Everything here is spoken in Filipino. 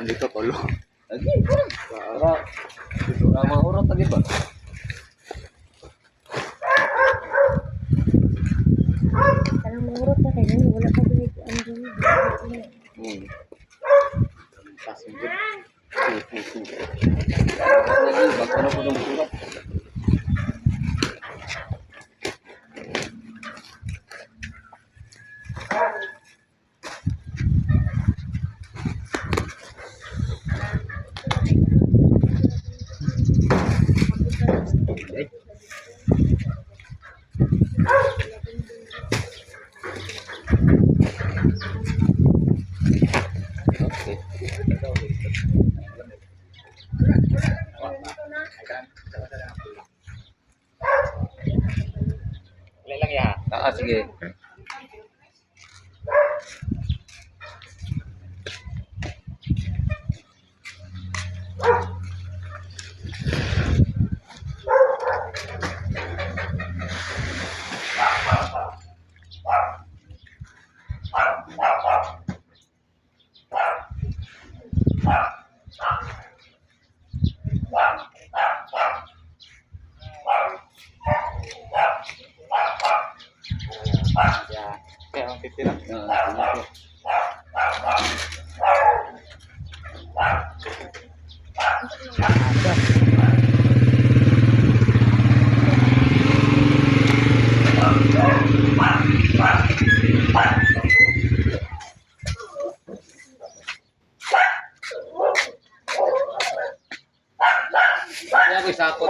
dito tolo. Lagi, para dito na mga oras lagi ba? Parang murot na kayo, wala pa din ang dumi. Pasok good. Lagi, baka po ng surat. Wala lang ya. Sige. Ya. Kaya ang titira. Kaya ko sakot.